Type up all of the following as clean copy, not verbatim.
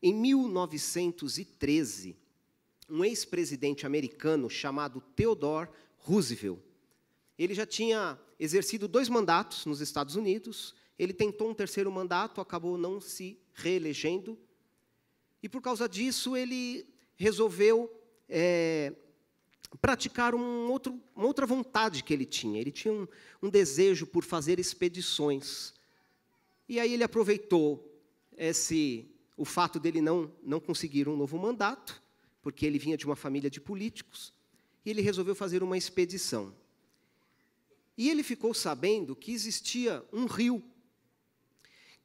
Em 1913, um ex-presidente americano chamado Theodore Roosevelt, ele já tinha exercido 2 mandatos nos Estados Unidos, ele tentou um 3º mandato, acabou não se reelegendo, e por causa disso ele resolveu praticar uma outra vontade que ele tinha. Ele tinha um desejo por fazer expedições. E aí ele aproveitou o fato dele não conseguir um novo mandato, porque ele vinha de uma família de políticos, e ele resolveu fazer uma expedição. E ele ficou sabendo que existia um rio,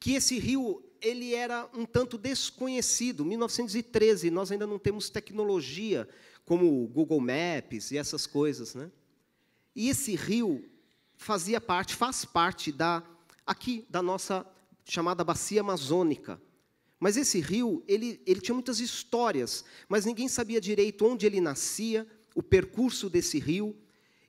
que esse rio ele era um tanto desconhecido. Em 1913, nós ainda não temos tecnologia como o Google Maps e essas coisas, né? E esse rio faz parte da nossa chamada Bacia Amazônica. Mas esse rio, ele tinha muitas histórias, mas ninguém sabia direito onde ele nascia, o percurso desse rio.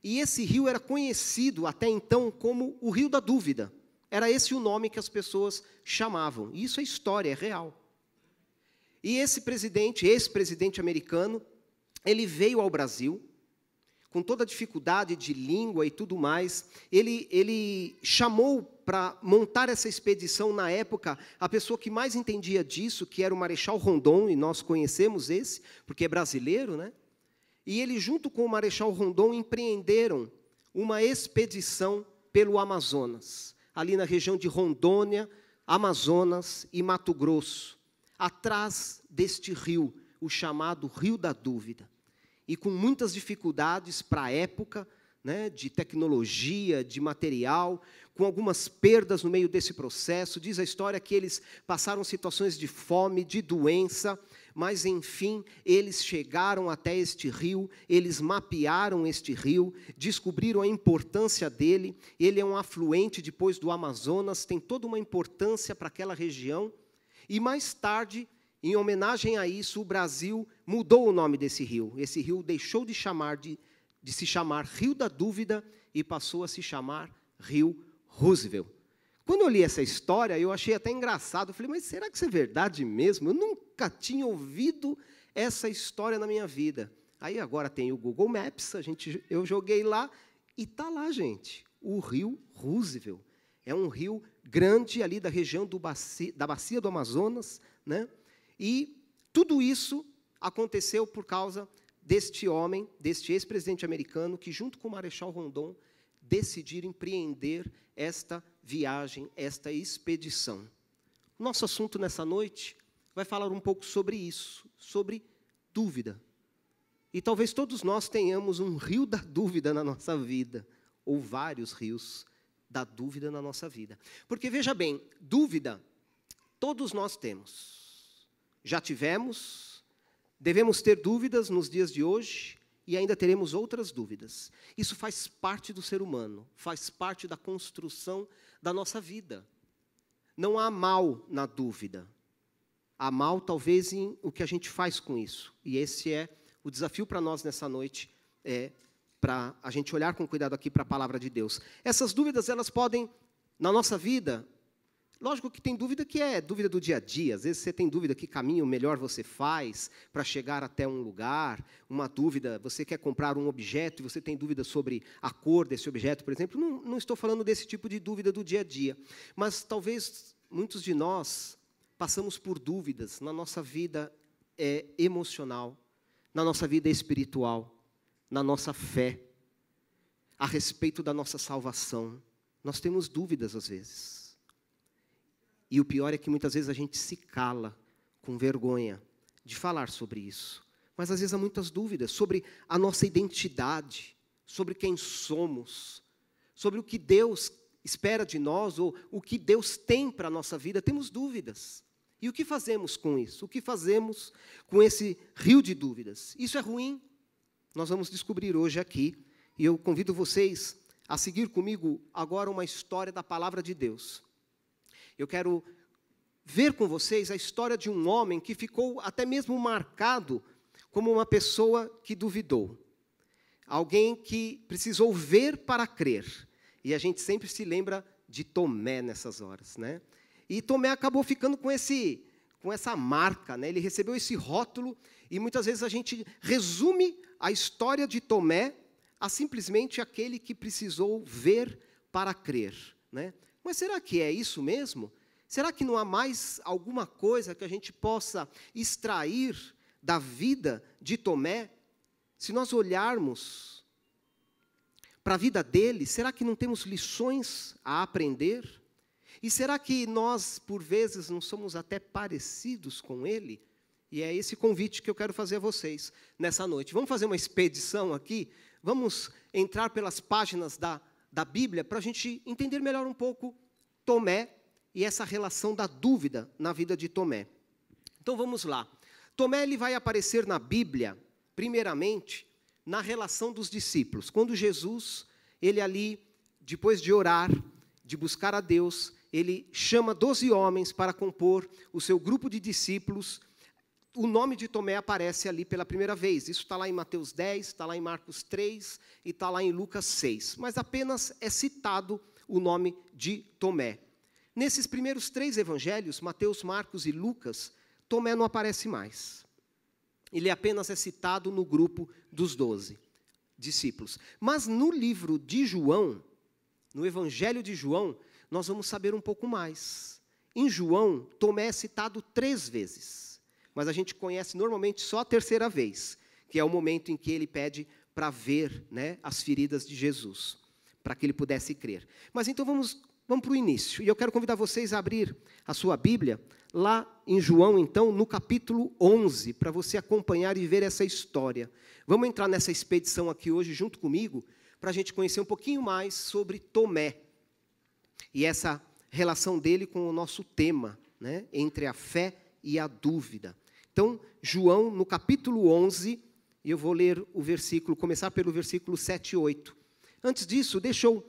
E esse rio era conhecido até então como o Rio da Dúvida. Era esse o nome que as pessoas chamavam. E isso é história, é real. E esse ex-presidente americano, ele veio ao Brasil, com toda a dificuldade de língua e tudo mais. Ele chamou para montar essa expedição, na época, a pessoa que mais entendia disso, que era o Marechal Rondon, e nós conhecemos esse, porque é brasileiro, né? E ele, junto com o Marechal Rondon, empreenderam uma expedição pelo Amazonas, ali na região de Rondônia, Amazonas e Mato Grosso, atrás deste rio, o chamado Rio da Dúvida. E com muitas dificuldades para a época, né, de tecnologia, de material, com algumas perdas no meio desse processo. Diz a história que eles passaram situações de fome, de doença, mas, enfim, eles chegaram até este rio, eles mapearam este rio, descobriram a importância dele. Ele é um afluente depois do Amazonas, tem toda uma importância para aquela região. E, mais tarde, em homenagem a isso, o Brasil mudou o nome desse rio. Esse rio deixou de se chamar Rio da Dúvida e passou a se chamar Rio Roosevelt. Quando eu li essa história, eu achei até engraçado. Eu falei, mas será que isso é verdade mesmo? Eu nunca tinha ouvido essa história na minha vida. Aí agora tem o Google Maps, eu joguei lá e está lá, gente, o Rio Roosevelt. É um rio grande ali da região da Bacia do Amazonas, né? E tudo isso aconteceu por causa deste homem, deste ex-presidente americano, que, junto com o Marechal Rondon, decidiram empreender esta viagem, esta expedição. Nosso assunto nessa noite vai falar um pouco sobre isso, sobre dúvida. E talvez todos nós tenhamos um rio da dúvida na nossa vida, ou vários rios da dúvida na nossa vida. Porque, veja bem, dúvida todos nós temos. Já tivemos, devemos ter dúvidas nos dias de hoje e ainda teremos outras dúvidas. Isso faz parte do ser humano, faz parte da construção da nossa vida. Não há mal na dúvida. Há mal, talvez, em o que a gente faz com isso. E esse é o desafio para nós nessa noite, para a gente olhar com cuidado aqui para a palavra de Deus. Essas dúvidas, elas podem, na nossa vida, lógico que tem dúvida que é dúvida do dia a dia. Às vezes você tem dúvida que caminho melhor você faz para chegar até um lugar. Uma dúvida, você quer comprar um objeto e você tem dúvida sobre a cor desse objeto, por exemplo. Não estou falando desse tipo de dúvida do dia a dia. Mas talvez muitos de nós passamos por dúvidas na nossa vida emocional, na nossa vida espiritual, na nossa fé, a respeito da nossa salvação. Nós temos dúvidas às vezes. E o pior é que muitas vezes a gente se cala com vergonha de falar sobre isso. Mas às vezes há muitas dúvidas sobre a nossa identidade, sobre quem somos, sobre o que Deus espera de nós, ou o que Deus tem para a nossa vida. Temos dúvidas. E o que fazemos com isso? O que fazemos com esse rio de dúvidas? Isso é ruim? Nós vamos descobrir hoje aqui. E eu convido vocês a seguir comigo agora uma história da palavra de Deus. Eu quero ver com vocês a história de um homem que ficou até mesmo marcado como uma pessoa que duvidou. Alguém que precisou ver para crer. E a gente sempre se lembra de Tomé nessas horas, né? E Tomé acabou ficando com com essa marca, né? Ele recebeu esse rótulo, e muitas vezes a gente resume a história de Tomé a simplesmente aquele que precisou ver para crer, né? Mas será que é isso mesmo? Será que não há mais alguma coisa que a gente possa extrair da vida de Tomé? Se nós olharmos para a vida dele, será que não temos lições a aprender? E será que nós, por vezes, não somos até parecidos com ele? E é esse convite que eu quero fazer a vocês nessa noite. Vamos fazer uma expedição aqui? Vamos entrar pelas páginas da Bíblia para a gente entender melhor um pouco Tomé e essa relação da dúvida na vida de Tomé. Então vamos lá. Tomé ele vai aparecer na Bíblia, primeiramente, na relação dos discípulos. Quando Jesus, ele ali, depois de orar, de buscar a Deus, ele chama 12 homens para compor o seu grupo de discípulos. O nome de Tomé aparece ali pela primeira vez. Isso está lá em Mateus 10, está lá em Marcos 3 e está lá em Lucas 6. Mas apenas é citado o nome de Tomé. Nesses primeiros 3 evangelhos, Mateus, Marcos e Lucas, Tomé não aparece mais. Ele apenas é citado no grupo dos 12 discípulos. Mas no livro de João, no evangelho de João, nós vamos saber um pouco mais. Em João, Tomé é citado 3 vezes. Mas a gente conhece normalmente só a terceira vez, que é o momento em que ele pede para ver, né, as feridas de Jesus, para que ele pudesse crer. Mas então vamos para o início. E eu quero convidar vocês a abrir a sua Bíblia, lá em João, então, no capítulo 11, para você acompanhar e ver essa história. Vamos entrar nessa expedição aqui hoje, junto comigo, para a gente conhecer um pouquinho mais sobre Tomé. E essa relação dele com o nosso tema, né, entre a fé e a dúvida. Então, João, no capítulo 11, e eu vou ler o versículo, começar pelo versículo 7 e 8. Antes disso, deixa eu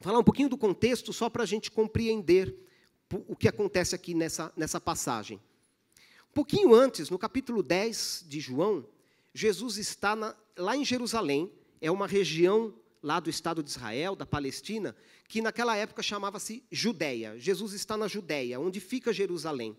falar um pouquinho do contexto, só para a gente compreender o que acontece aqui nessa passagem. Um pouquinho antes, no capítulo 10 de João, Jesus está lá em Jerusalém, é uma região lá do estado de Israel, da Palestina, que naquela época chamava-se Judeia. Jesus está na Judeia, onde fica Jerusalém.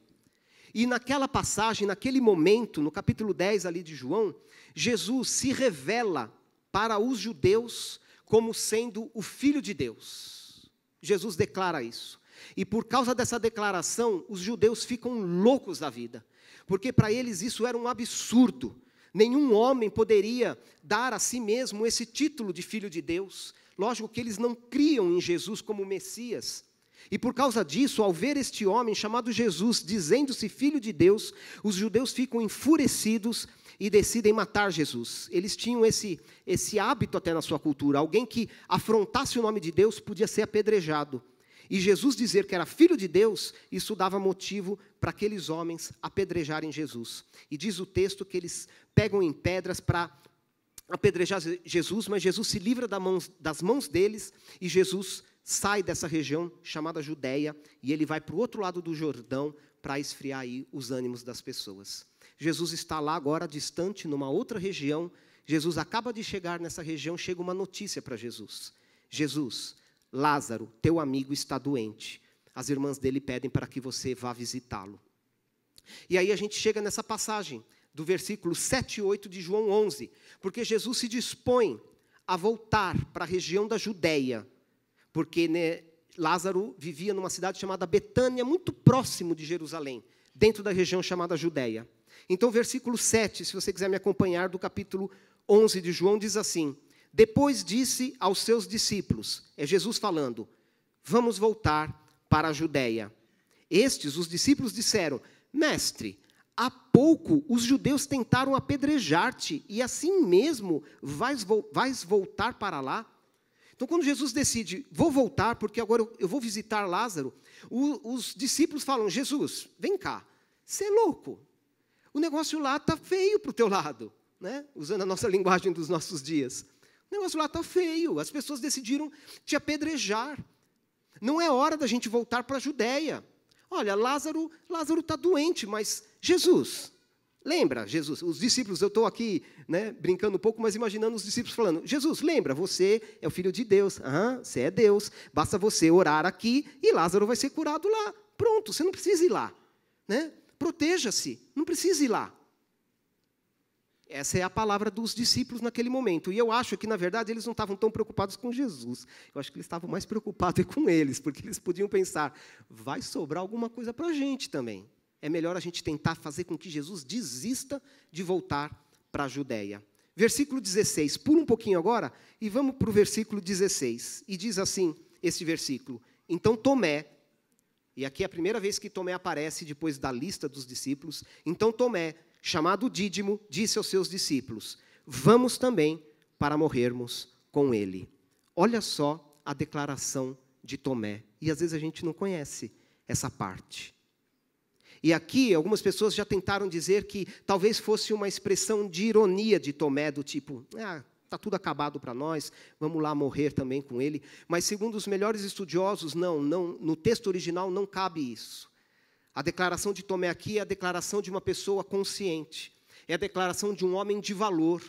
E naquela passagem, naquele momento, no capítulo 10 ali de João, Jesus se revela para os judeus como sendo o Filho de Deus. Jesus declara isso. E por causa dessa declaração, os judeus ficam loucos da vida. Porque para eles isso era um absurdo. Nenhum homem poderia dar a si mesmo esse título de Filho de Deus. Lógico que eles não criam em Jesus como Messias. E por causa disso, ao ver este homem chamado Jesus, dizendo-se Filho de Deus, os judeus ficam enfurecidos e decidem matar Jesus. Eles tinham esse hábito até na sua cultura. Alguém que afrontasse o nome de Deus podia ser apedrejado. E Jesus dizer que era Filho de Deus, isso dava motivo para aqueles homens apedrejarem Jesus. E diz o texto que eles pegam em pedras para apedrejar Jesus, mas Jesus se livra das mãos deles e Jesus sai dessa região chamada Judeia e ele vai para o outro lado do Jordão para esfriar aí os ânimos das pessoas. Jesus está lá agora, distante, numa outra região. Jesus acaba de chegar nessa região, chega uma notícia para Jesus. Jesus, Lázaro, teu amigo, está doente. As irmãs dele pedem para que você vá visitá-lo. E aí a gente chega nessa passagem do versículo 7 e 8 de João 11, porque Jesus se dispõe a voltar para a região da Judeia, porque Lázaro vivia numa cidade chamada Betânia, muito próximo de Jerusalém, dentro da região chamada Judeia. Então, versículo 7, se você quiser me acompanhar, do capítulo 11 de João, diz assim: depois disse aos seus discípulos, é Jesus falando, vamos voltar para a Judeia. Estes, os discípulos, disseram, mestre, há pouco os judeus tentaram apedrejar-te, e assim mesmo vais voltar para lá? Então, quando Jesus decide, vou voltar, porque agora eu vou visitar Lázaro, os discípulos falam, Jesus, vem cá, você é louco, o negócio lá está feio para o teu lado, né? Usando a nossa linguagem dos nossos dias. O negócio lá está feio, as pessoas decidiram te apedrejar. Não é hora da gente voltar para a Judeia. Olha, Lázaro está doente, mas Jesus, lembra, Jesus, os discípulos, eu estou aqui, né, brincando um pouco, mas imaginando os discípulos falando, Jesus, lembra, você é o Filho de Deus, você é Deus, basta você orar aqui e Lázaro vai ser curado lá. Pronto, você não precisa ir lá, né? proteja-se, não precisa ir lá. Essa é a palavra dos discípulos naquele momento. E eu acho que, na verdade, eles não estavam tão preocupados com Jesus. Eu acho que eles estavam mais preocupados com eles, porque eles podiam pensar, vai sobrar alguma coisa para a gente também. É melhor a gente tentar fazer com que Jesus desista de voltar para a Judéia. Versículo 16, pula um pouquinho agora e vamos para o versículo 16. E diz assim, esse versículo, então Tomé, e aqui é a primeira vez que Tomé aparece depois da lista dos discípulos, então Tomé, chamado Dídimo, disse aos seus discípulos, vamos também para morrermos com ele. Olha só a declaração de Tomé, e às vezes a gente não conhece essa parte. E aqui, algumas pessoas já tentaram dizer que talvez fosse uma expressão de ironia de Tomé, do tipo, está tudo acabado para nós, vamos lá morrer também com ele. Mas, segundo os melhores estudiosos, não, no texto original não cabe isso. A declaração de Tomé aqui é a declaração de uma pessoa consciente, é a declaração de um homem de valor,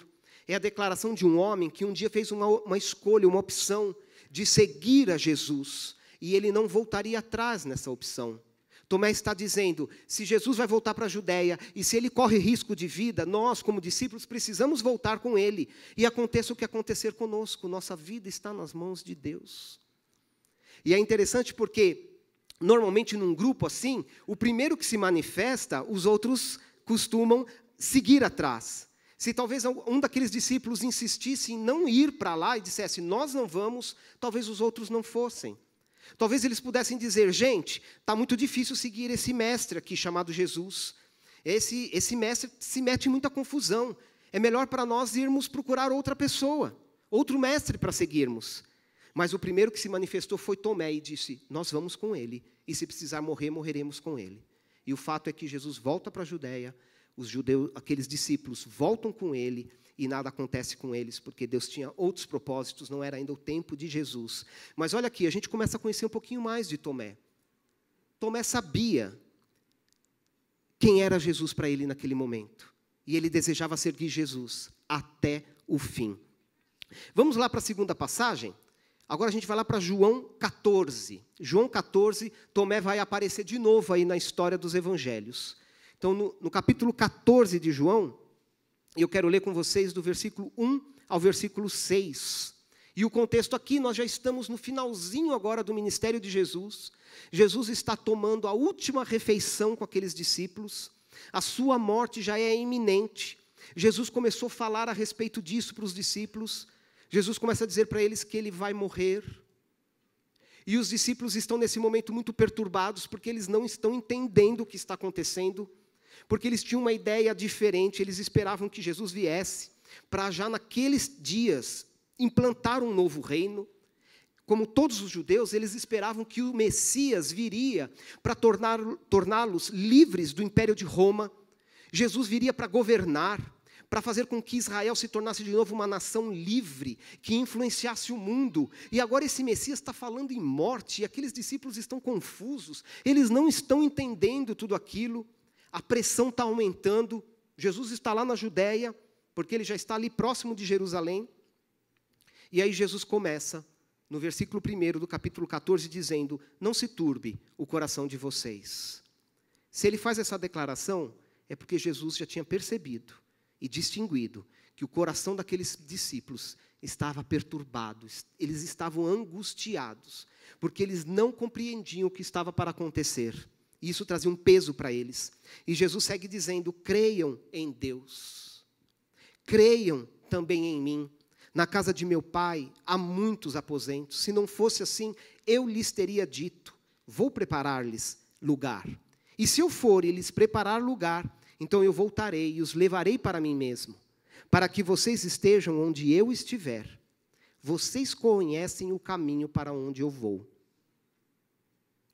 é a declaração de um homem que um dia fez uma escolha, uma opção de seguir a Jesus, e ele não voltaria atrás nessa opção. Tomé está dizendo, se Jesus vai voltar para a Judéia, e se ele corre risco de vida, nós, como discípulos, precisamos voltar com ele. E aconteça o que acontecer conosco, nossa vida está nas mãos de Deus. E é interessante porque, normalmente num grupo assim, o primeiro que se manifesta, os outros costumam seguir atrás. Se talvez um daqueles discípulos insistisse em não ir para lá e dissesse, nós não vamos, talvez os outros não fossem. Talvez eles pudessem dizer, gente, está muito difícil seguir esse mestre aqui chamado Jesus. Esse mestre se mete em muita confusão. É melhor para nós irmos procurar outra pessoa, outro mestre para seguirmos. Mas o primeiro que se manifestou foi Tomé e disse, nós vamos com ele. E se precisar morrer, morreremos com ele. E o fato é que Jesus volta para a Judéia, os judeus, aqueles discípulos voltam com ele, e nada acontece com eles, porque Deus tinha outros propósitos, não era ainda o tempo de Jesus. Mas olha aqui, a gente começa a conhecer um pouquinho mais de Tomé. Tomé sabia quem era Jesus para ele naquele momento. E ele desejava seguir Jesus até o fim. Vamos lá para a segunda passagem? Agora a gente vai lá para João 14. João 14, Tomé vai aparecer de novo aí na história dos evangelhos. Então, no capítulo 14 de João, eu quero ler com vocês do versículo 1 ao versículo 6. E o contexto aqui, nós já estamos no finalzinho agora do ministério de Jesus. Jesus está tomando a última refeição com aqueles discípulos. A sua morte já é iminente. Jesus começou a falar a respeito disso para os discípulos. Jesus começa a dizer para eles que ele vai morrer. E os discípulos estão nesse momento muito perturbados, porque eles não estão entendendo o que está acontecendo. Porque eles tinham uma ideia diferente, eles esperavam que Jesus viesse para já naqueles dias implantar um novo reino. Como todos os judeus, eles esperavam que o Messias viria para torná-los livres do Império de Roma. Jesus viria para governar, para fazer com que Israel se tornasse de novo uma nação livre, que influenciasse o mundo. E agora esse Messias está falando em morte, e aqueles discípulos estão confusos, eles não estão entendendo tudo aquilo. A pressão está aumentando, Jesus está lá na Judéia, porque ele já está ali próximo de Jerusalém. E aí Jesus começa, no versículo 1 do capítulo 14, dizendo, não se turbe o coração de vocês. Se ele faz essa declaração, é porque Jesus já tinha percebido e distinguido que o coração daqueles discípulos estava perturbado, eles estavam angustiados, porque eles não compreendiam o que estava para acontecer. E isso trazia um peso para eles. E Jesus segue dizendo, creiam em Deus. Creiam também em mim. Na casa de meu pai há muitos aposentos. Se não fosse assim, eu lhes teria dito, vou preparar-lhes lugar. E se eu for e lhes preparar lugar, então eu voltarei e os levarei para mim mesmo, para que vocês estejam onde eu estiver. Vocês conhecem o caminho para onde eu vou.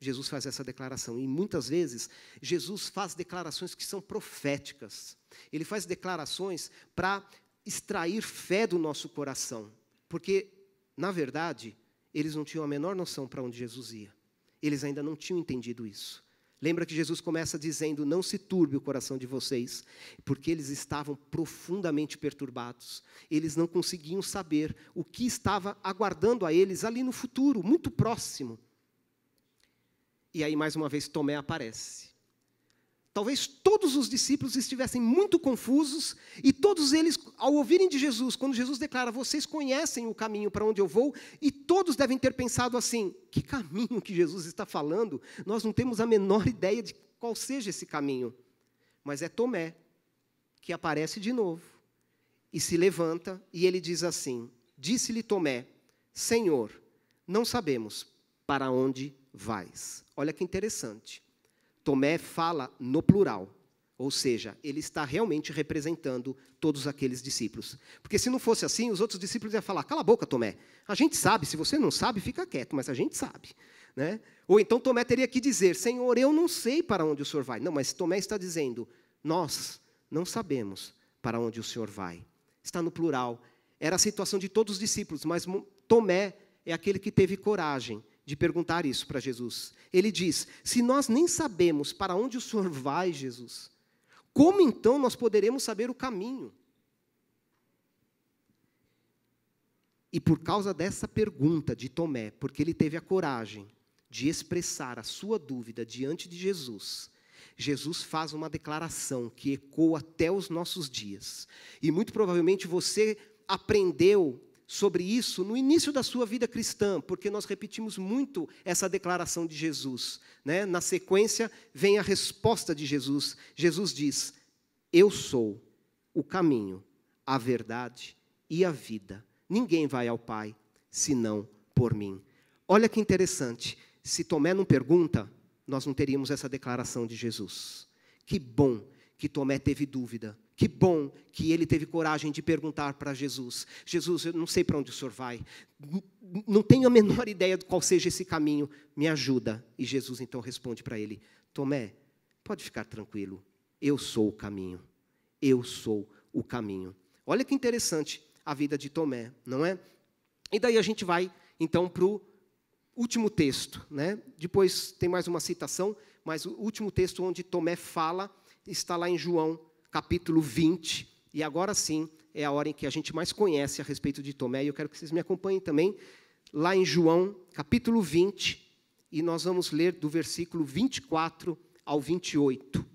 Jesus faz essa declaração, e muitas vezes Jesus faz declarações que são proféticas. Ele faz declarações para extrair fé do nosso coração, porque, na verdade, eles não tinham a menor noção para onde Jesus ia. Eles ainda não tinham entendido isso. Lembra que Jesus começa dizendo, não se turbe o coração de vocês, porque eles estavam profundamente perturbados. Eles não conseguiam saber o que estava aguardando a eles ali no futuro, muito próximo. E aí, mais uma vez, Tomé aparece. Talvez todos os discípulos estivessem muito confusos e todos eles, ao ouvirem de Jesus, quando Jesus declara, vocês conhecem o caminho para onde eu vou, e todos devem ter pensado assim, que caminho que Jesus está falando? Nós não temos a menor ideia de qual seja esse caminho. Mas é Tomé que aparece de novo e se levanta e ele diz assim, disse-lhe Tomé, Senhor, não sabemos para onde vais. Olha que interessante. Tomé fala no plural, ou seja, ele está realmente representando todos aqueles discípulos. Porque se não fosse assim, os outros discípulos iam falar, cala a boca, Tomé, a gente sabe, se você não sabe, fica quieto, mas a gente sabe. Né? Ou então Tomé teria que dizer, Senhor, eu não sei para onde o Senhor vai. Não, mas Tomé está dizendo, nós não sabemos para onde o Senhor vai. Está no plural. Era a situação de todos os discípulos, mas Tomé é aquele que teve coragem de perguntar isso para Jesus. Ele diz, se nós nem sabemos para onde o Senhor vai, Jesus, como então nós poderemos saber o caminho? E por causa dessa pergunta de Tomé, porque ele teve a coragem de expressar a sua dúvida diante de Jesus, Jesus faz uma declaração que ecoa até os nossos dias. E muito provavelmente você aprendeu sobre isso no início da sua vida cristã, porque nós repetimos muito essa declaração de Jesus. Né? Na sequência, vem a resposta de Jesus. Jesus diz, eu sou o caminho, a verdade e a vida. Ninguém vai ao Pai, senão por mim. Olha que interessante, se Tomé não pergunta, nós não teríamos essa declaração de Jesus. Que bom que Tomé teve dúvida. Que bom que ele teve coragem de perguntar para Jesus. Jesus, eu não sei para onde o Senhor vai. Não tenho a menor ideia de qual seja esse caminho. Me ajuda. E Jesus então responde para ele, Tomé, pode ficar tranquilo. Eu sou o caminho. Eu sou o caminho. Olha que interessante a vida de Tomé, não é? E daí a gente vai então para o último texto. Né? Depois tem mais uma citação, mas o último texto onde Tomé fala está lá em João, capítulo 20, e agora sim é a hora em que a gente mais conhece a respeito de Tomé, e eu quero que vocês me acompanhem também, lá em João, capítulo 20, e nós vamos ler do versículo 24 ao 28.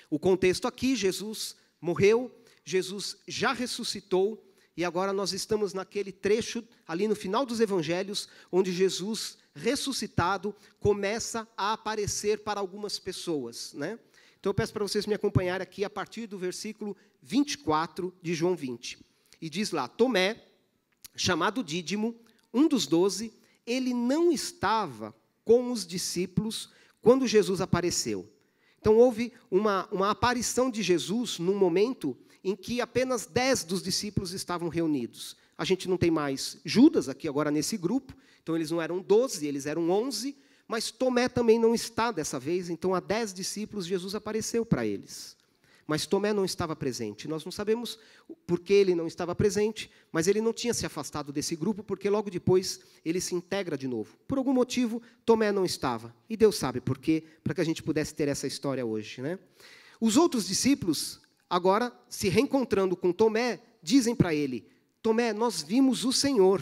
O contexto aqui, Jesus morreu, Jesus já ressuscitou, e agora nós estamos naquele trecho, ali no final dos evangelhos, onde Jesus, ressuscitado, começa a aparecer para algumas pessoas, né? Então eu peço para vocês me acompanharem aqui a partir do versículo 24 de João 20. E diz lá, Tomé, chamado Dídimo, um dos 12, ele não estava com os discípulos quando Jesus apareceu. Então houve uma aparição de Jesus num momento em que apenas 10 dos discípulos estavam reunidos. A gente não tem mais Judas aqui agora nesse grupo, então eles não eram 12, eles eram 11, mas Tomé também não está dessa vez, então a 10 discípulos Jesus apareceu para eles. Mas Tomé não estava presente. Nós não sabemos por que ele não estava presente, mas ele não tinha se afastado desse grupo, porque logo depois ele se integra de novo. Por algum motivo, Tomé não estava. E Deus sabe por quê, para que a gente pudesse ter essa história hoje. Né? Os outros discípulos, agora, se reencontrando com Tomé, dizem para ele, Tomé, nós vimos o Senhor.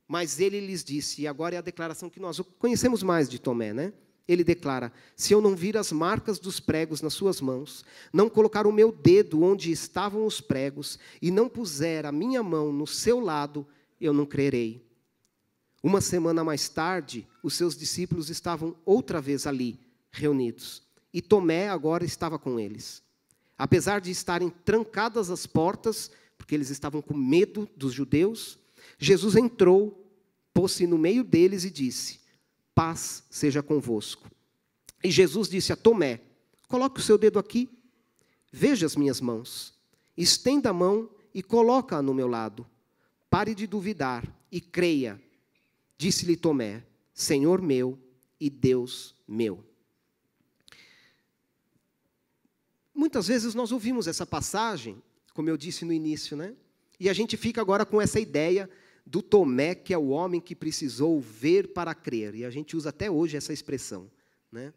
Mas ele lhes disse, e agora é a declaração que nós conhecemos mais de Tomé, né? Ele declara, se eu não vir as marcas dos pregos nas suas mãos, não colocar o meu dedo onde estavam os pregos, e não puser a minha mão no seu lado, eu não crerei. Uma semana mais tarde, os seus discípulos estavam outra vez ali, reunidos. E Tomé agora estava com eles. Apesar de estarem trancadas as portas, porque eles estavam com medo dos judeus, Jesus entrou, pôs-se no meio deles e disse, paz seja convosco. E Jesus disse a Tomé, coloque o seu dedo aqui, veja as minhas mãos, estenda a mão e coloca-a no meu lado. Pare de duvidar e creia. Disse-lhe Tomé, Senhor meu e Deus meu. Muitas vezes nós ouvimos essa passagem, como eu disse no início, né? E a gente fica agora com essa ideia do Tomé, que é o homem que precisou ver para crer. E a gente usa até hoje essa expressão. Né?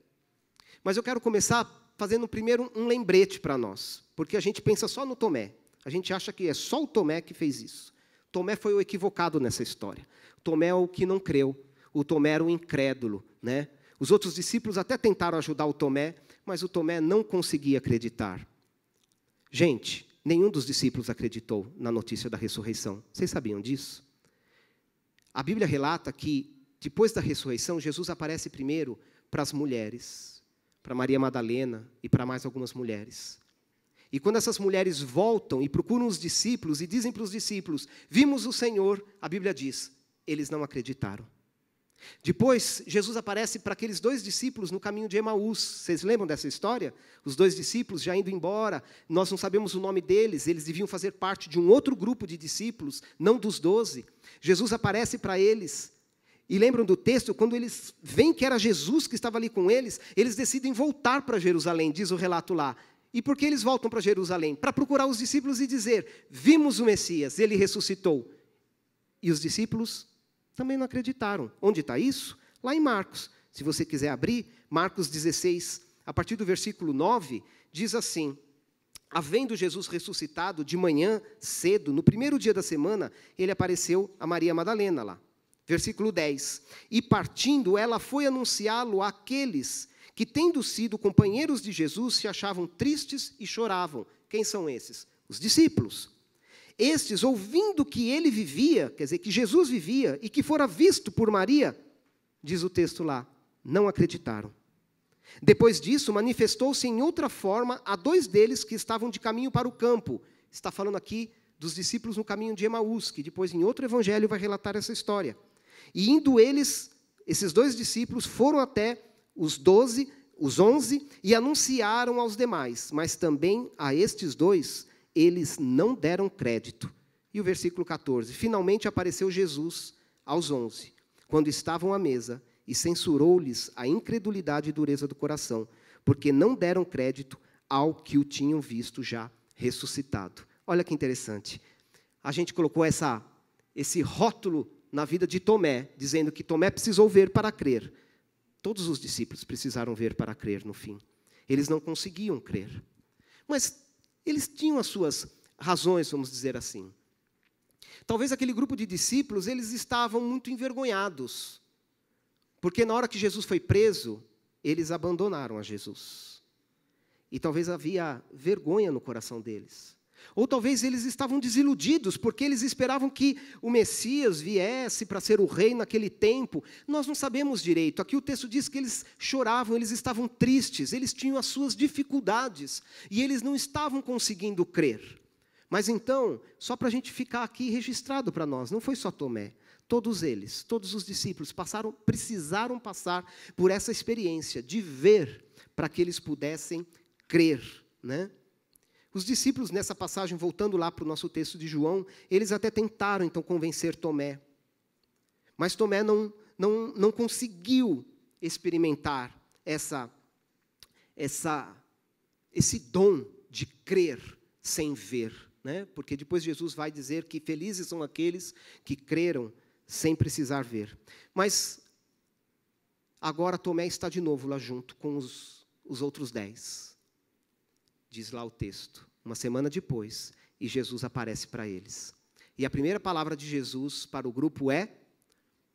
Mas eu quero começar fazendo primeiro um lembrete para nós. Porque a gente pensa só no Tomé. A gente acha que é só o Tomé que fez isso. Tomé foi o equivocado nessa história. Tomé é o que não creu. O Tomé era o incrédulo. Né? Os outros discípulos até tentaram ajudar o Tomé, mas o Tomé não conseguia acreditar. Gente, nenhum dos discípulos acreditou na notícia da ressurreição. Vocês sabiam disso? A Bíblia relata que, depois da ressurreição, Jesus aparece primeiro para as mulheres, para Maria Madalena e para mais algumas mulheres. E quando essas mulheres voltam e procuram os discípulos e dizem para os discípulos, vimos o Senhor, a Bíblia diz, eles não acreditaram. Depois, Jesus aparece para aqueles 2 discípulos no caminho de Emaús. Vocês lembram dessa história? Os 2 discípulos já indo embora, nós não sabemos o nome deles, eles deviam fazer parte de um outro grupo de discípulos, não dos 12. Jesus aparece para eles. E lembram do texto, quando eles veem que era Jesus que estava ali com eles, eles decidem voltar para Jerusalém, diz o relato lá. E por que eles voltam para Jerusalém? Para procurar os discípulos e dizer, vimos o Messias, ele ressuscitou. E os discípulos também não acreditaram. Onde está isso? Lá em Marcos. Se você quiser abrir, Marcos 16, a partir do versículo 9, diz assim, havendo Jesus ressuscitado de manhã, cedo, no primeiro dia da semana, ele apareceu a Maria Madalena lá. Versículo 10, e partindo, ela foi anunciá-lo àqueles que, tendo sido companheiros de Jesus, se achavam tristes e choravam. Quem são esses? Os discípulos. Estes, ouvindo que ele vivia, quer dizer, que Jesus vivia, e que fora visto por Maria, diz o texto lá, não acreditaram. Depois disso, manifestou-se em outra forma a 2 deles que estavam de caminho para o campo. Está falando aqui dos discípulos no caminho de Emaús, que depois em outro evangelho vai relatar essa história. E indo eles, esses 2 discípulos, foram até os 11, e anunciaram aos demais, mas também a estes 2, eles não deram crédito. E o versículo 14, finalmente apareceu Jesus aos 11, quando estavam à mesa, e censurou-lhes a incredulidade e dureza do coração, porque não deram crédito ao que o tinham visto já ressuscitado. Olha que interessante. A gente colocou esse rótulo na vida de Tomé, dizendo que Tomé precisou ver para crer. Todos os discípulos precisaram ver para crer no fim. Eles não conseguiam crer. Mas eles tinham as suas razões, vamos dizer assim. Talvez aquele grupo de discípulos, eles estavam muito envergonhados. Porque na hora que Jesus foi preso, eles abandonaram a Jesus. E talvez havia vergonha no coração deles. Ou talvez eles estavam desiludidos, porque eles esperavam que o Messias viesse para ser o rei naquele tempo. Nós não sabemos direito. Aqui o texto diz que eles choravam, eles estavam tristes, eles tinham as suas dificuldades, e eles não estavam conseguindo crer. Mas então, só para a gente ficar aqui registrado para nós, não foi só Tomé. Todos eles, todos os discípulos precisaram passar por essa experiência de ver para que eles pudessem crer, né? Os discípulos, nessa passagem, voltando lá para o nosso texto de João, eles até tentaram, então, convencer Tomé. Mas Tomé não conseguiu experimentar esse dom de crer sem ver, né? Porque depois Jesus vai dizer que felizes são aqueles que creram sem precisar ver. Mas agora Tomé está de novo lá junto com os outros 10. Diz lá o texto, uma semana depois, e Jesus aparece para eles. E a primeira palavra de Jesus para o grupo é,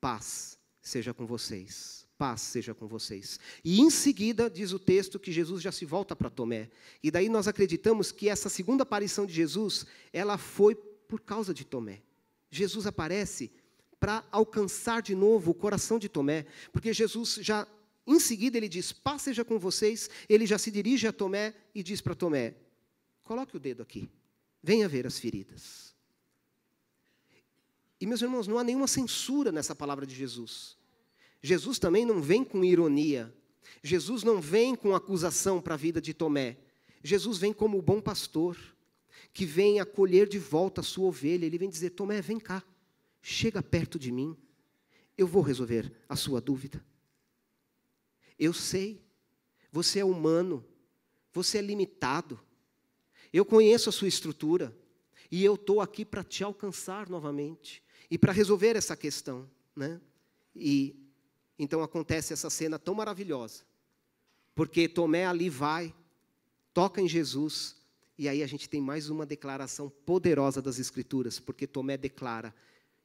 paz seja com vocês, paz seja com vocês. E em seguida, diz o texto, que Jesus já se volta para Tomé. E daí nós acreditamos que essa segunda aparição de Jesus, ela foi por causa de Tomé. Jesus aparece para alcançar de novo o coração de Tomé, porque Jesus já... Em seguida, ele diz, paz seja com vocês. Ele já se dirige a Tomé e diz para Tomé, coloque o dedo aqui, venha ver as feridas. E, meus irmãos, não há nenhuma censura nessa palavra de Jesus. Jesus também não vem com ironia. Jesus não vem com acusação para a vida de Tomé. Jesus vem como o bom pastor, que vem acolher de volta a sua ovelha. Ele vem dizer, Tomé, vem cá, chega perto de mim, eu vou resolver a sua dúvida. Eu sei, você é humano, você é limitado, eu conheço a sua estrutura, e eu estou aqui para te alcançar novamente, e para resolver essa questão, né? E então acontece essa cena tão maravilhosa, porque Tomé ali vai, toca em Jesus, e aí a gente tem mais uma declaração poderosa das Escrituras, porque Tomé declara,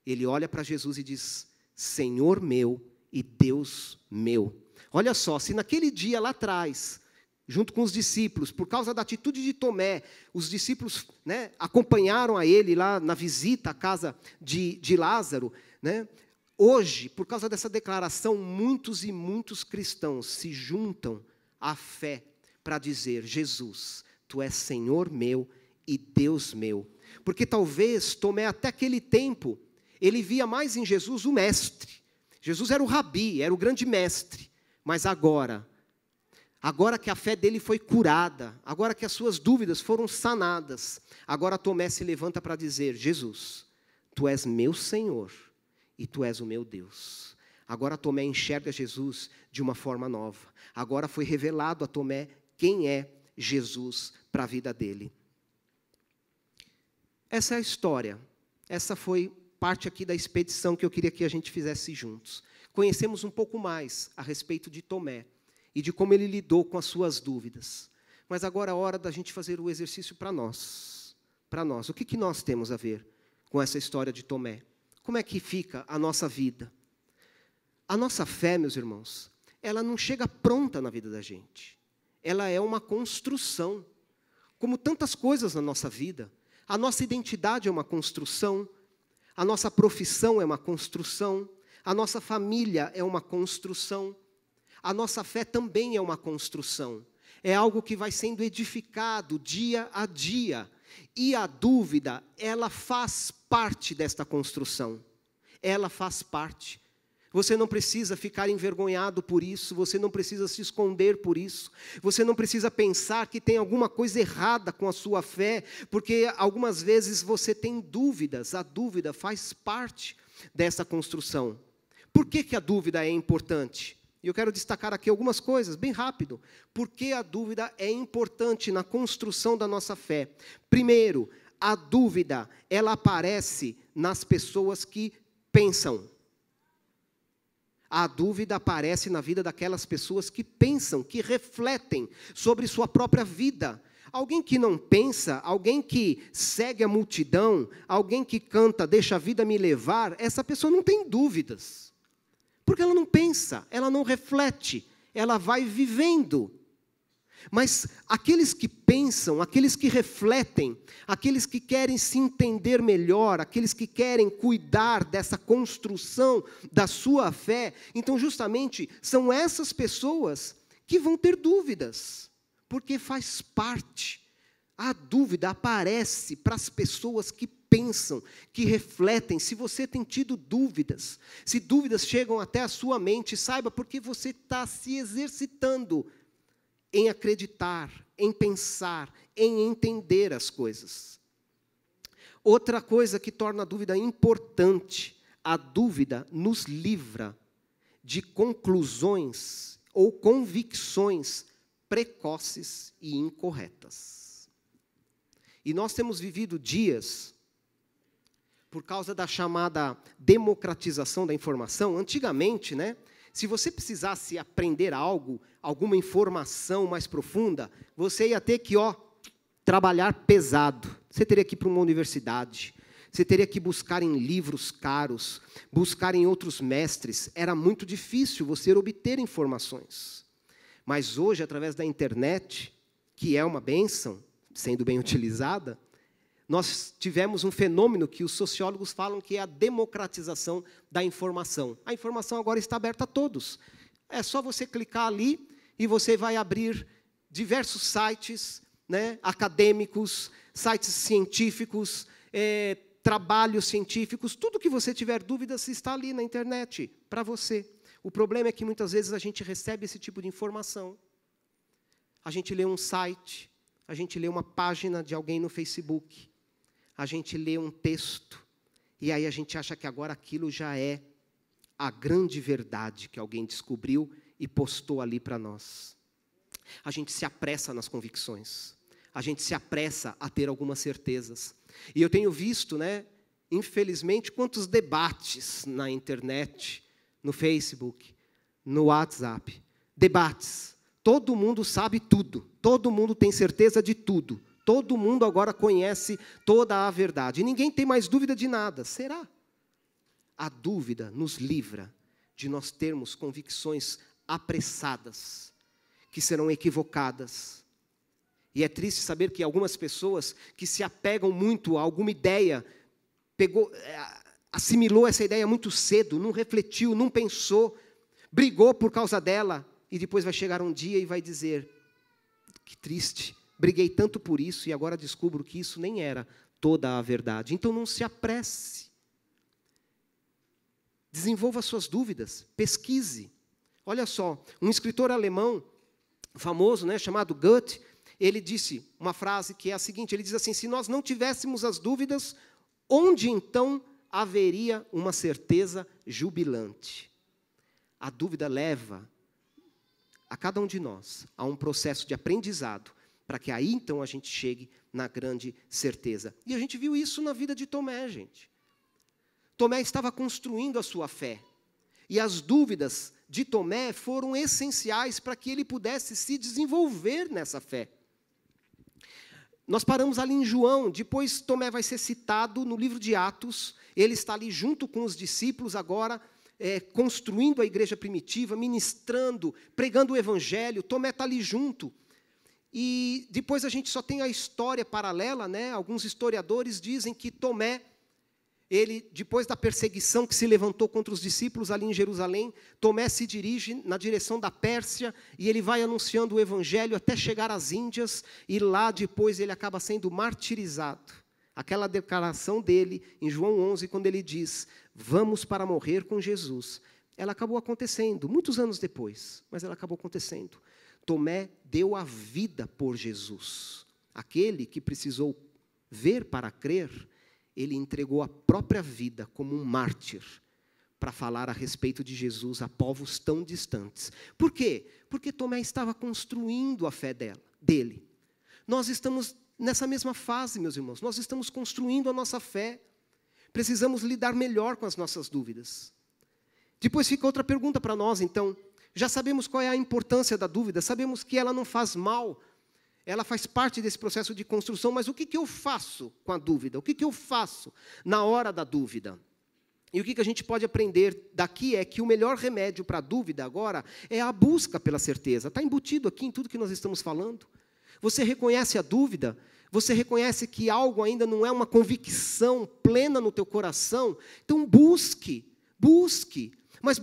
ele olha para Jesus e diz, Senhor meu e Deus meu. Olha só, se naquele dia lá atrás, junto com os discípulos, por causa da atitude de Tomé, os discípulos, né, acompanharam a ele lá na visita à casa de Lázaro, né? Hoje, por causa dessa declaração, muitos e muitos cristãos se juntam à fé para dizer: Jesus, Tu és Senhor meu e Deus meu. Porque talvez Tomé, até aquele tempo, ele via mais em Jesus o mestre. Jesus era o rabi, era o grande mestre. Mas agora que a fé dele foi curada, agora que as suas dúvidas foram sanadas, agora Tomé se levanta para dizer: Jesus, Tu és meu Senhor e Tu és o meu Deus. Agora Tomé enxerga Jesus de uma forma nova. Agora foi revelado a Tomé quem é Jesus para a vida dele. Essa é a história. Essa foi parte aqui da expedição que eu queria que a gente fizesse juntos. Conhecemos um pouco mais a respeito de Tomé e de como ele lidou com as suas dúvidas. Mas agora é a hora da gente fazer o exercício para nós. Para nós. O que nós temos a ver com essa história de Tomé? Como é que fica a nossa vida? A nossa fé, meus irmãos, ela não chega pronta na vida da gente. Ela é uma construção. Como tantas coisas na nossa vida, a nossa identidade é uma construção, a nossa profissão é uma construção, a nossa família é uma construção, a nossa fé também é uma construção. É algo que vai sendo edificado dia a dia. E a dúvida, ela faz parte desta construção. Ela faz parte. Você não precisa ficar envergonhado por isso, você não precisa se esconder por isso, você não precisa pensar que tem alguma coisa errada com a sua fé, porque algumas vezes você tem dúvidas, a dúvida faz parte dessa construção. Por que a dúvida é importante? E eu quero destacar aqui algumas coisas, bem rápido. Por que a dúvida é importante na construção da nossa fé? Primeiro, a dúvida, ela aparece nas pessoas que pensam. A dúvida aparece na vida daquelas pessoas que pensam, que refletem sobre sua própria vida. Alguém que não pensa, alguém que segue a multidão, alguém que canta, deixa a vida me levar, essa pessoa não tem dúvidas. Porque ela não pensa, ela não reflete, ela vai vivendo. Mas aqueles que pensam, aqueles que refletem, aqueles que querem se entender melhor, aqueles que querem cuidar dessa construção da sua fé, então justamente são essas pessoas que vão ter dúvidas, porque faz parte. A dúvida aparece para as pessoas que pensam, que refletem. Se você tem tido dúvidas, se dúvidas chegam até a sua mente, saiba porque você está se exercitando em acreditar, em pensar, em entender as coisas. Outra coisa que torna a dúvida importante, a dúvida nos livra de conclusões ou convicções precoces e incorretas. E nós temos vivido dias, por causa da chamada democratização da informação. Antigamente, né? Se você precisasse aprender algo, alguma informação mais profunda, você ia ter que, trabalhar pesado. Você teria que ir para uma universidade, você teria que buscar em livros caros, buscar em outros mestres. Era muito difícil você obter informações. Mas hoje, através da internet, que é uma bênção, sendo bem utilizada, nós tivemos um fenômeno que os sociólogos falam que é a democratização da informação. A informação agora está aberta a todos. É só você clicar ali e você vai abrir diversos sites, né, acadêmicos, sites científicos, trabalhos científicos, tudo que você tiver dúvidas está ali na internet para você. O problema é que muitas vezes a gente recebe esse tipo de informação. A gente lê um site, a gente lê uma página de alguém no Facebook, a gente lê um texto, e aí a gente acha que agora aquilo já é a grande verdade que alguém descobriu e postou ali para nós. A gente se apressa nas convicções, a gente se apressa a ter algumas certezas. E eu tenho visto, né, infelizmente, quantos debates na internet, no Facebook, no WhatsApp, debates. Todo mundo sabe tudo, todo mundo tem certeza de tudo. Todo mundo agora conhece toda a verdade. E ninguém tem mais dúvida de nada. Será? A dúvida nos livra de nós termos convicções apressadas, que serão equivocadas. E é triste saber que algumas pessoas que se apegam muito a alguma ideia, assimilou essa ideia muito cedo, não refletiu, não pensou, brigou por causa dela, e depois vai chegar um dia e vai dizer, que triste, briguei tanto por isso e agora descubro que isso nem era toda a verdade. Então não se apresse. Desenvolva suas dúvidas, pesquise. Olha só, um escritor alemão famoso, chamado Goethe, ele disse uma frase que é a seguinte, ele diz assim, se nós não tivéssemos as dúvidas, onde então haveria uma certeza jubilante? A dúvida leva a cada um de nós a um processo de aprendizado, para que aí então a gente chegue na grande certeza. E a gente viu isso na vida de Tomé, gente. Tomé estava construindo a sua fé. E as dúvidas de Tomé foram essenciais para que ele pudesse se desenvolver nessa fé. Nós paramos ali em João, depois Tomé vai ser citado no livro de Atos, ele está ali junto com os discípulos agora, construindo a igreja primitiva, ministrando, pregando o evangelho, Tomé está ali junto. E depois a gente só tem a história paralela, alguns historiadores dizem que Tomé, ele, depois da perseguição que se levantou contra os discípulos ali em Jerusalém, Tomé se dirige na direção da Pérsia e ele vai anunciando o evangelho até chegar às Índias e lá depois ele acaba sendo martirizado. Aquela declaração dele em João 11, quando ele diz, vamos para morrer com Jesus, ela acabou acontecendo, muitos anos depois, mas ela acabou acontecendo. Tomé deu a vida por Jesus. Aquele que precisou ver para crer, ele entregou a própria vida como um mártir para falar a respeito de Jesus a povos tão distantes. Por quê? Porque Tomé estava construindo a fé dele. Nós estamos nessa mesma fase, meus irmãos. Nós estamos construindo a nossa fé. Precisamos lidar melhor com as nossas dúvidas. Depois fica outra pergunta para nós, então. Já sabemos qual é a importância da dúvida, sabemos que ela não faz mal, ela faz parte desse processo de construção, mas o que eu faço com a dúvida? O que eu faço na hora da dúvida? E o que a gente pode aprender daqui é que o melhor remédio para a dúvida agora é a busca pela certeza. Está embutido aqui em tudo que nós estamos falando. Você reconhece a dúvida, você reconhece que algo ainda não é uma convicção plena no teu coração, então busque. Mas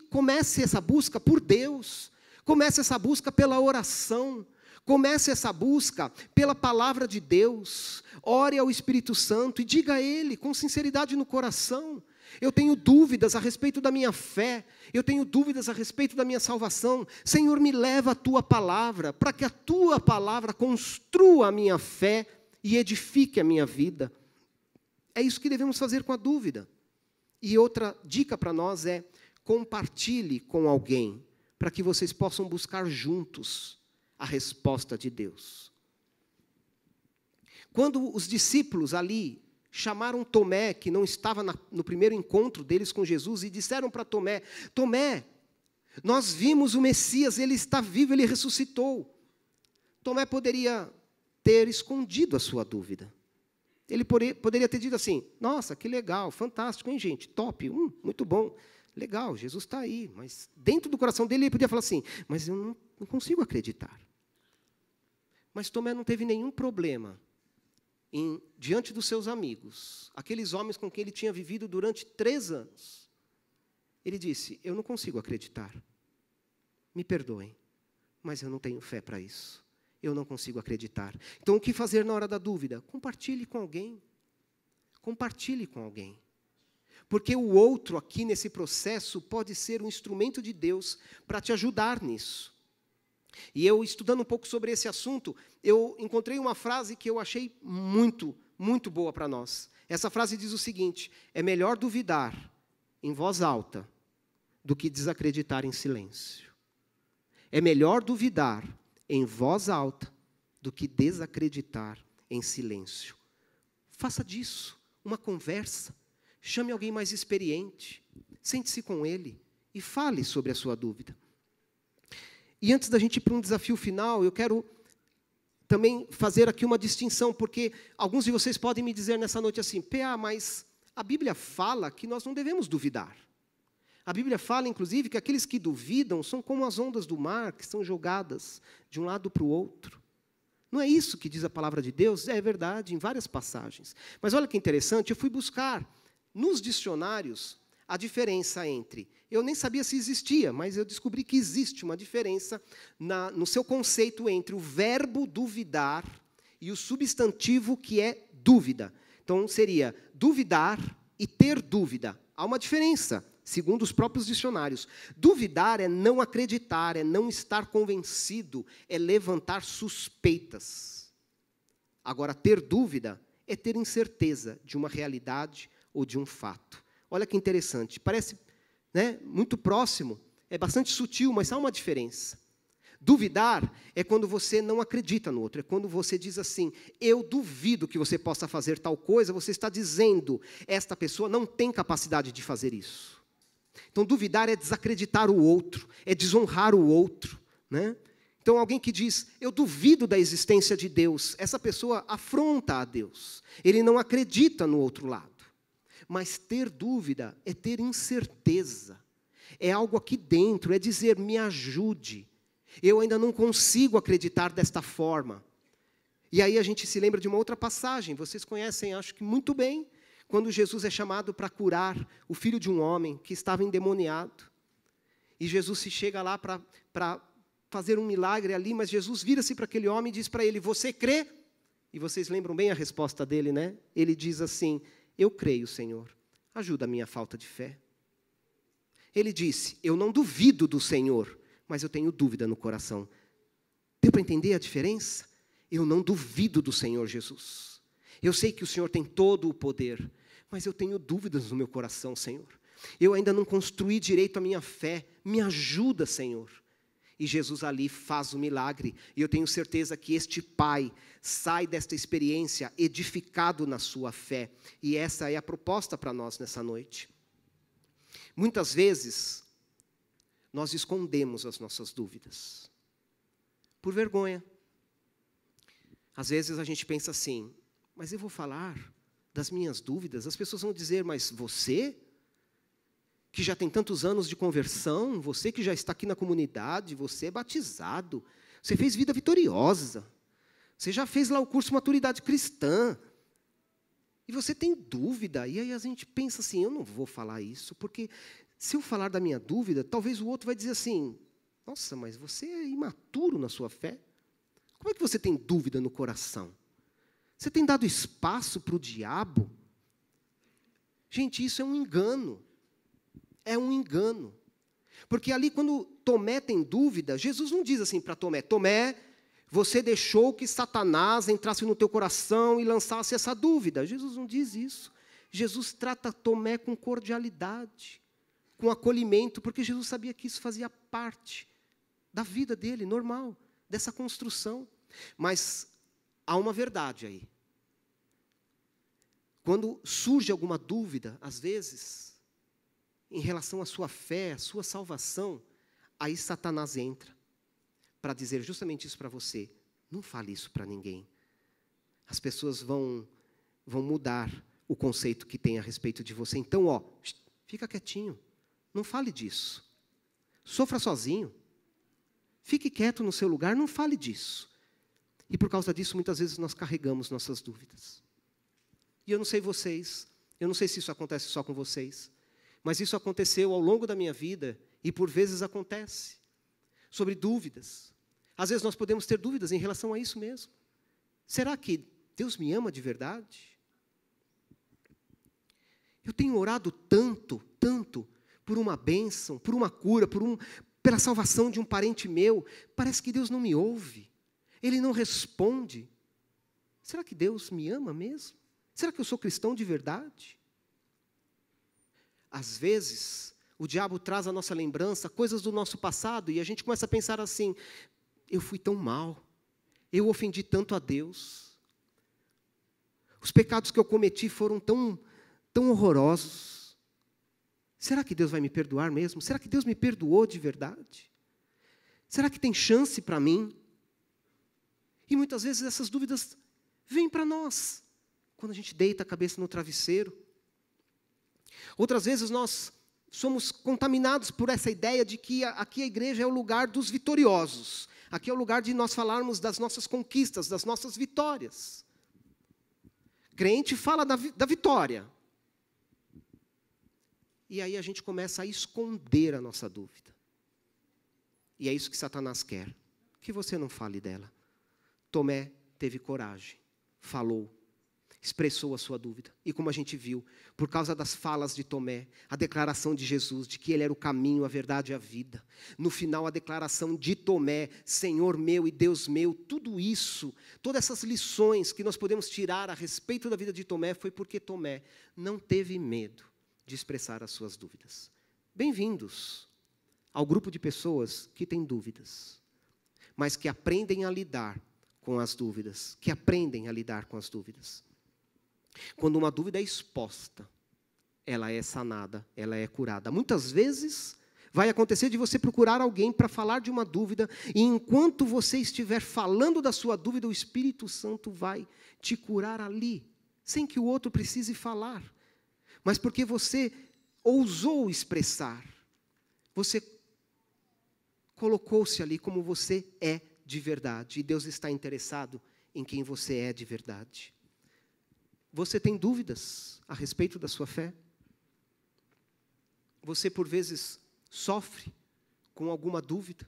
comece essa busca por Deus, comece essa busca pela oração, comece essa busca pela palavra de Deus, ore ao Espírito Santo e diga a Ele com sinceridade no coração, eu tenho dúvidas a respeito da minha fé, eu tenho dúvidas a respeito da minha salvação, Senhor, me leva a Tua palavra, para que a Tua palavra construa a minha fé e edifique a minha vida. É isso que devemos fazer com a dúvida. E outra dica para nós é, compartilhe com alguém, para que vocês possam buscar juntos a resposta de Deus. Quando os discípulos ali chamaram Tomé, que não estava no primeiro encontro deles com Jesus, e disseram para Tomé, Tomé, nós vimos o Messias, ele está vivo, ele ressuscitou. Tomé poderia ter escondido a sua dúvida. Ele poderia ter dito assim, nossa, que legal, fantástico, hein, gente, top, muito bom, legal, Jesus está aí. Mas dentro do coração dele, ele podia falar assim, mas eu não consigo acreditar. Mas Tomé não teve nenhum problema diante dos seus amigos, aqueles homens com quem ele tinha vivido durante 3 anos. Ele disse, eu não consigo acreditar, me perdoem, mas eu não tenho fé para isso. Eu não consigo acreditar. Então, o que fazer na hora da dúvida? Compartilhe com alguém. Compartilhe com alguém. Porque o outro aqui nesse processo pode ser um instrumento de Deus para te ajudar nisso. E eu, estudando um pouco sobre esse assunto, eu encontrei uma frase que eu achei muito, muito boa para nós. Essa frase diz o seguinte, é melhor duvidar em voz alta do que desacreditar em silêncio. É melhor duvidar em voz alta, do que desacreditar em silêncio. Faça disso uma conversa, chame alguém mais experiente, sente-se com ele e fale sobre a sua dúvida. E antes da gente ir para um desafio final, eu quero também fazer aqui uma distinção, porque alguns de vocês podem me dizer nessa noite assim, PA, mas a Bíblia fala que nós não devemos duvidar. A Bíblia fala, inclusive, que aqueles que duvidam são como as ondas do mar, que são jogadas de um lado para o outro. Não é isso que diz a palavra de Deus? É verdade, em várias passagens. Mas olha que interessante, eu fui buscar nos dicionários a diferença entre... Eu nem sabia se existia, mas eu descobri que existe uma diferença no seu conceito entre o verbo duvidar e o substantivo que é dúvida. Então, seria duvidar e ter dúvida. Há uma diferença, segundo os próprios dicionários. Duvidar é não acreditar, é não estar convencido, é levantar suspeitas. Agora, ter dúvida é ter incerteza de uma realidade ou de um fato. Olha que interessante, parece, né, muito próximo, é bastante sutil, mas há uma diferença. Duvidar é quando você não acredita no outro, é quando você diz assim, eu duvido que você possa fazer tal coisa, você está dizendo, esta pessoa não tem capacidade de fazer isso. Então, duvidar é desacreditar o outro, é desonrar o outro, né? Então, alguém que diz, eu duvido da existência de Deus, essa pessoa afronta a Deus, ele não acredita no outro lado. Mas ter dúvida é ter incerteza, é algo aqui dentro, é dizer, me ajude. Eu ainda não consigo acreditar desta forma. E aí a gente se lembra de uma outra passagem, vocês conhecem, acho que muito bem, quando Jesus é chamado para curar o filho de um homem que estava endemoniado. E Jesus se chega lá para fazer um milagre ali, mas Jesus vira-se para aquele homem e diz para ele, você crê? E vocês lembram bem a resposta dele, né? Ele diz assim, eu creio, Senhor, ajuda a minha falta de fé. Ele disse, eu não duvido do Senhor, mas eu tenho dúvida no coração. Deu para entender a diferença? Eu não duvido do Senhor Jesus. Eu sei que o Senhor tem todo o poder, mas eu tenho dúvidas no meu coração, Senhor. Eu ainda não construí direito a minha fé. Me ajuda, Senhor. E Jesus ali faz o milagre. E eu tenho certeza que este pai sai desta experiência edificado na sua fé. E essa é a proposta para nós nessa noite. Muitas vezes, nós escondemos as nossas dúvidas. Por vergonha. Às vezes a gente pensa assim, mas eu vou falar das minhas dúvidas? As pessoas vão dizer, mas você, que já tem tantos anos de conversão, você que já está aqui na comunidade, você é batizado, você fez vida vitoriosa, você já fez lá o curso Maturidade Cristã, e você tem dúvida, e aí a gente pensa assim, eu não vou falar isso, porque se eu falar da minha dúvida, talvez o outro vai dizer assim, nossa, mas você é imaturo na sua fé, como é que você tem dúvida no coração? Você tem dado espaço para o diabo? Gente, isso é um engano. É um engano. Porque ali, quando Tomé tem dúvida, Jesus não diz assim para Tomé, Tomé, você deixou que Satanás entrasse no teu coração e lançasse essa dúvida. Jesus não diz isso. Jesus trata Tomé com cordialidade, com acolhimento, porque Jesus sabia que isso fazia parte da vida dele, normal, dessa construção. Mas há uma verdade aí. Quando surge alguma dúvida, às vezes, em relação à sua fé, à sua salvação, aí Satanás entra para dizer justamente isso para você. Não fale isso para ninguém. As pessoas vão mudar o conceito que tem a respeito de você. Então, fica quietinho. Não fale disso. Sofra sozinho. Fique quieto no seu lugar, não fale disso. E por causa disso, muitas vezes nós carregamos nossas dúvidas. E eu não sei vocês, eu não sei se isso acontece só com vocês, mas isso aconteceu ao longo da minha vida, e por vezes acontece, sobre dúvidas. Às vezes nós podemos ter dúvidas em relação a isso mesmo. Será que Deus me ama de verdade? Eu tenho orado tanto, tanto, por uma bênção, por uma cura, pela salvação de um parente meu, parece que Deus não me ouve. Ele não responde. Será que Deus me ama mesmo? Será que eu sou cristão de verdade? Às vezes, o diabo traz à nossa lembrança coisas do nosso passado e a gente começa a pensar assim, eu fui tão mal, eu ofendi tanto a Deus, os pecados que eu cometi foram tão horrorosos. Será que Deus vai me perdoar mesmo? Será que Deus me perdoou de verdade? Será que tem chance para mim? E muitas vezes essas dúvidas vêm para nós, quando a gente deita a cabeça no travesseiro. Outras vezes nós somos contaminados por essa ideia de que aqui a igreja é o lugar dos vitoriosos. Aqui é o lugar de nós falarmos das nossas conquistas, das nossas vitórias. Crente fala da vitória. E aí a gente começa a esconder a nossa dúvida. E é isso que Satanás quer, que você não fale dela. Tomé teve coragem, falou, expressou a sua dúvida. E como a gente viu, por causa das falas de Tomé, a declaração de Jesus, de que ele era o caminho, a verdade e a vida. No final, a declaração de Tomé, Senhor meu e Deus meu, tudo isso, todas essas lições que nós podemos tirar a respeito da vida de Tomé, foi porque Tomé não teve medo de expressar as suas dúvidas. Bem-vindos ao grupo de pessoas que têm dúvidas, mas que aprendem a lidar com as dúvidas, que aprendem a lidar com as dúvidas. Quando uma dúvida é exposta, ela é sanada, ela é curada. Muitas vezes vai acontecer de você procurar alguém para falar de uma dúvida, e enquanto você estiver falando da sua dúvida, o Espírito Santo vai te curar ali, sem que o outro precise falar. Mas porque você ousou expressar, você colocou-se ali como você é de verdade. E Deus está interessado em quem você é de verdade. Você tem dúvidas a respeito da sua fé? Você, por vezes, sofre com alguma dúvida?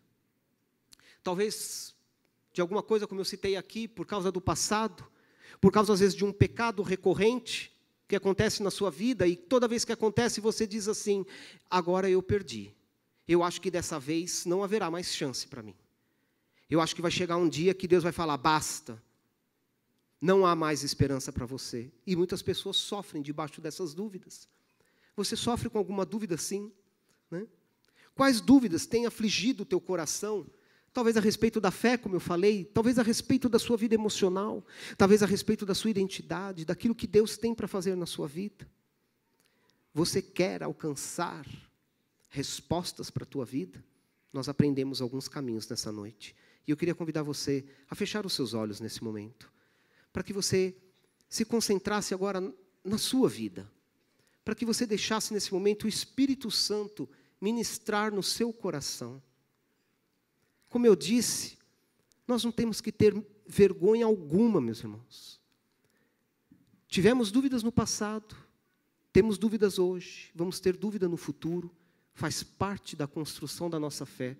Talvez de alguma coisa, como eu citei aqui, por causa do passado, por causa, às vezes, de um pecado recorrente que acontece na sua vida, e toda vez que acontece, você diz assim, agora eu perdi. Eu acho que dessa vez não haverá mais chance para mim. Eu acho que vai chegar um dia que Deus vai falar, basta. Não há mais esperança para você. E muitas pessoas sofrem debaixo dessas dúvidas. Você sofre com alguma dúvida sim? Né? Quais dúvidas têm afligido o teu coração? Talvez a respeito da fé, como eu falei. Talvez a respeito da sua vida emocional. Talvez a respeito da sua identidade. Daquilo que Deus tem para fazer na sua vida. Você quer alcançar respostas para a tua vida? Nós aprendemos alguns caminhos nessa noite. E eu queria convidar você a fechar os seus olhos nesse momento, para que você se concentrasse agora na sua vida, para que você deixasse nesse momento o Espírito Santo ministrar no seu coração. Como eu disse, nós não temos que ter vergonha alguma, meus irmãos. Tivemos dúvidas no passado, temos dúvidas hoje, vamos ter dúvida no futuro. Faz parte da construção da nossa fé.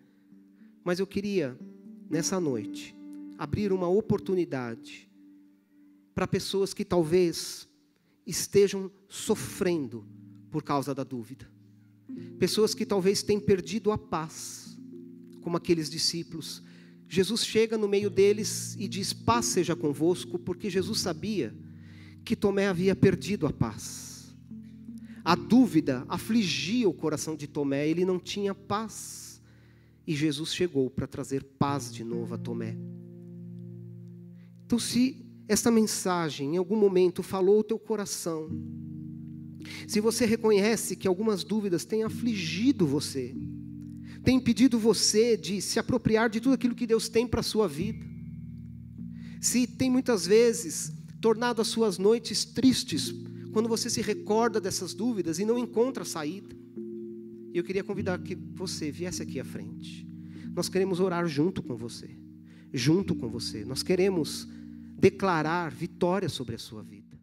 Mas eu queria, nessa noite, abrir uma oportunidade para pessoas que talvez estejam sofrendo por causa da dúvida. Pessoas que talvez tenham perdido a paz, como aqueles discípulos. Jesus chega no meio deles e diz, paz seja convosco, porque Jesus sabia que Tomé havia perdido a paz. A dúvida afligia o coração de Tomé, ele não tinha paz. E Jesus chegou para trazer paz de novo a Tomé. Então, se esta mensagem em algum momento falou o teu coração, se você reconhece que algumas dúvidas têm afligido você, têm impedido você de se apropriar de tudo aquilo que Deus tem para a sua vida, se tem muitas vezes tornado as suas noites tristes, quando você se recorda dessas dúvidas e não encontra saída, eu queria convidar que você viesse aqui à frente. Nós queremos orar junto com você. Junto com você. Nós queremos declarar vitória sobre a sua vida.